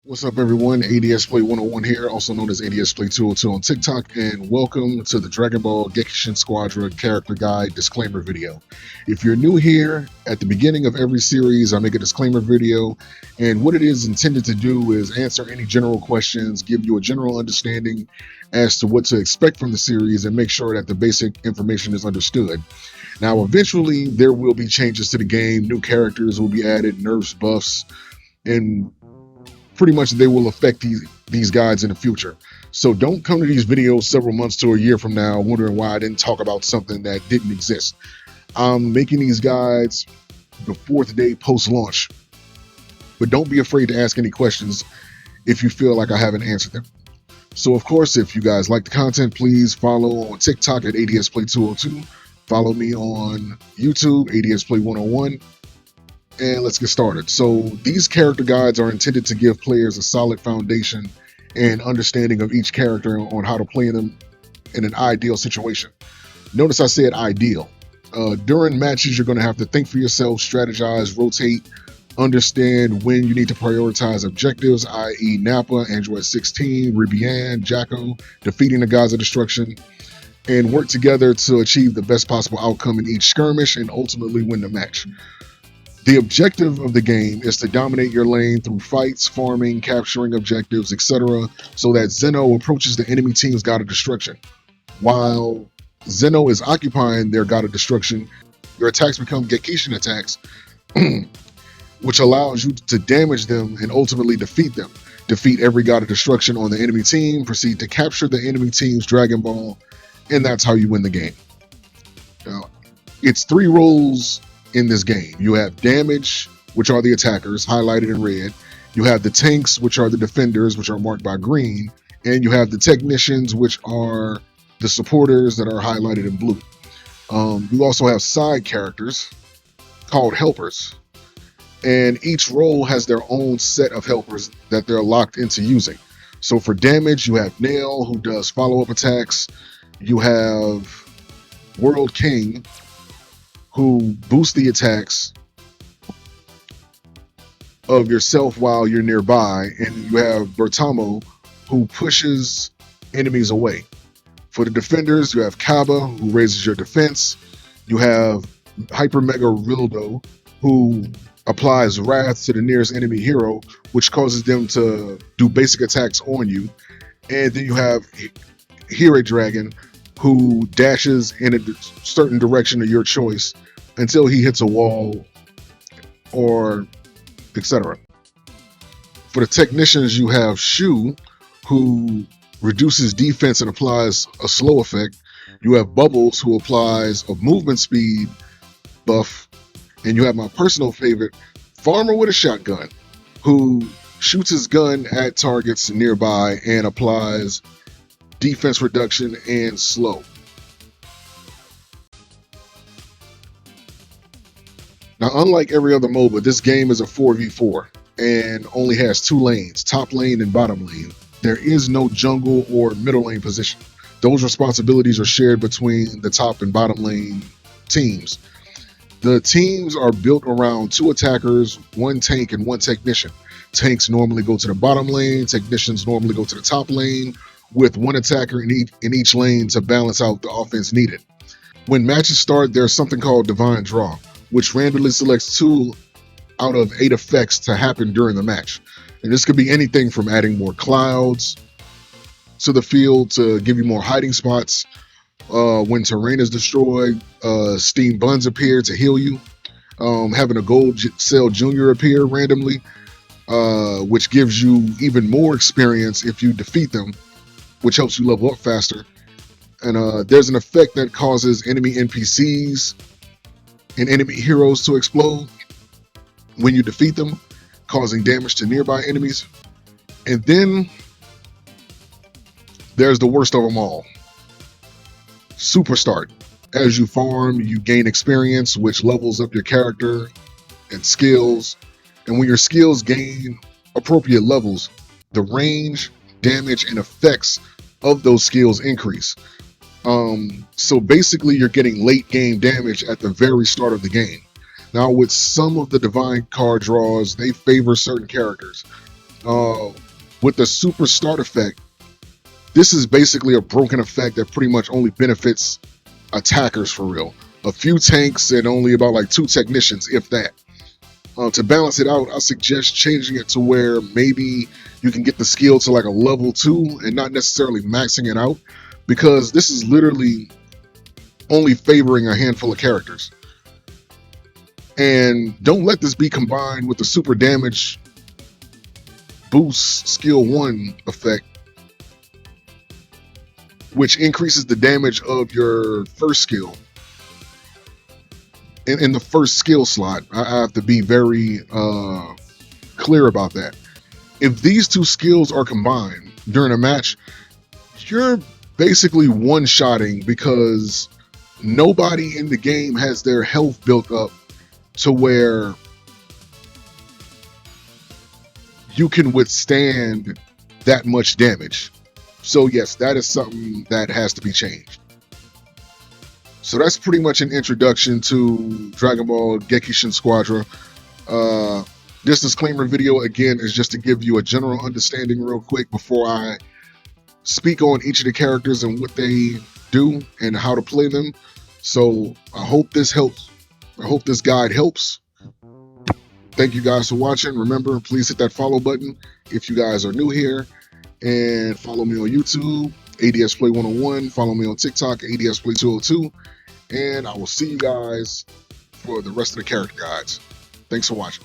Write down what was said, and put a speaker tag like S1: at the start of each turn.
S1: What's up, everyone? ADS Play 101 here, also known as ADS Play 202 on TikTok, and welcome to the Dragon Ball Gekishin Squadra character guide disclaimer video. If you're new here, at the beginning of every series, I make a disclaimer video, and what it is intended to do is answer any general questions, give you a general understanding as to what to expect from the series, and make sure that the basic information is understood. Now, eventually, there will be changes to the game, new characters will be added, nerfs, buffs, and pretty much they will affect these guides in the future. So don't come to these videos several months to a year from now wondering why I didn't talk about something that didn't exist. I'm making these guides the fourth day post-launch, but don't be afraid to ask any questions if you feel like I haven't answered them. So of course, if you guys like the content, please follow on TikTok at ADSPlay202. Follow me on YouTube, ADSPlay101. And let's get started. So these character guides are intended to give players a solid foundation and understanding of each character on how to play them in an ideal situation. Notice I said ideal. During matches, you're going to have to think for yourself, strategize, rotate, understand when you need to prioritize objectives, i.e. Nappa, Android 16, Ribian, Jacko, defeating the gods of destruction, and work together to achieve the best possible outcome in each skirmish and ultimately win the match. The objective of the game is to dominate your lane through fights, farming, capturing objectives, etc., so that Zeno approaches the enemy team's God of Destruction. While Zeno is occupying their God of Destruction, your attacks become Gekishin attacks, which allows you to damage them and ultimately defeat them. Defeat every God of Destruction on the enemy team, proceed to capture the enemy team's Dragon Ball, and that's how you win the game. Now, it's three roles in this game. You have damage, which are the attackers, highlighted in red. You have the tanks, which are the defenders, which are marked by green. And you have the technicians, which are the supporters that are highlighted in blue. You also have side characters called helpers. And each role has their own set of helpers that they're locked into using. So for damage, you have Nail, who does follow-up attacks. You have World King, who boosts the attacks of yourself while you're nearby, and you have Bertamo, who pushes enemies away. For the defenders, you have Kaba, who raises your defense. You have Hyper Mega Rildo, who applies Wrath to the nearest enemy hero, which causes them to do basic attacks on you. And then you have Hero Dragon, who dashes in a certain direction of your choice until he hits a wall or etc. For the technicians, you have Shu, who reduces defense and applies a slow effect. You have Bubbles, who applies a movement speed buff. And you have my personal favorite, Farmer with a Shotgun, who shoots his gun at targets nearby and applies defense reduction and slow. Now, unlike every other MOBA, this game is a 4v4 and only has two lanes, top lane and bottom lane. There is no jungle or middle lane position. Those responsibilities are shared between the top and bottom lane teams. The teams are built around two attackers, one tank, and one technician. Tanks normally go to the bottom lane, technicians normally go to the top lane, with one attacker in each lane to balance out the offense needed. When matches start, there's something called Divine Draw, which randomly selects 2 out of 8 effects to happen during the match. And this could be anything from adding more clouds to the field to give you more hiding spots. When terrain is destroyed, steam buns appear to heal you. Having a gold cell junior appear randomly, which gives you even more experience if you defeat them, which helps you level up faster. And there's an effect that causes enemy NPCs and enemy heroes to explode when you defeat them, causing damage to nearby enemies. And then there's the worst of them all, Super Start. As you farm, you gain experience, which levels up your character and skills. And when your skills gain appropriate levels, the range, damage, and effects of those skills increase. So basically you're getting late game damage at the very start of the game. Now with some of the divine card draws, they favor certain characters. Uh, with the super start effect, this is basically a broken effect that pretty much only benefits attackers for real. A few tanks and only about like 2 technicians, if that. To balance it out, I suggest changing it to where maybe you can get the skill to like a level 2 and not necessarily maxing it out, because this is literally only favoring a handful of characters. And don't let this be combined with the super damage boost skill 1 effect, which increases the damage of your first skill. In the first skill slot, I have to be very clear about that. If these 2 skills are combined during a match, you're basically one-shotting, because nobody in the game has their health built up to where you can withstand that much damage. So yes, that is something that has to be changed. So that's pretty much an introduction to Dragon Ball Gekishin Squadra. This disclaimer video, again, is just to give you a general understanding real quick before I speak on each of the characters and what they do and how to play them. So I hope this helps. I hope this guide helps. Thank you guys for watching. Remember, please hit that follow button if you guys are new here, and follow me on YouTube, ADS Play 101. Follow me on TikTok, ADS Play 202, and I will see you guys for the rest of the character guides. Thanks for watching.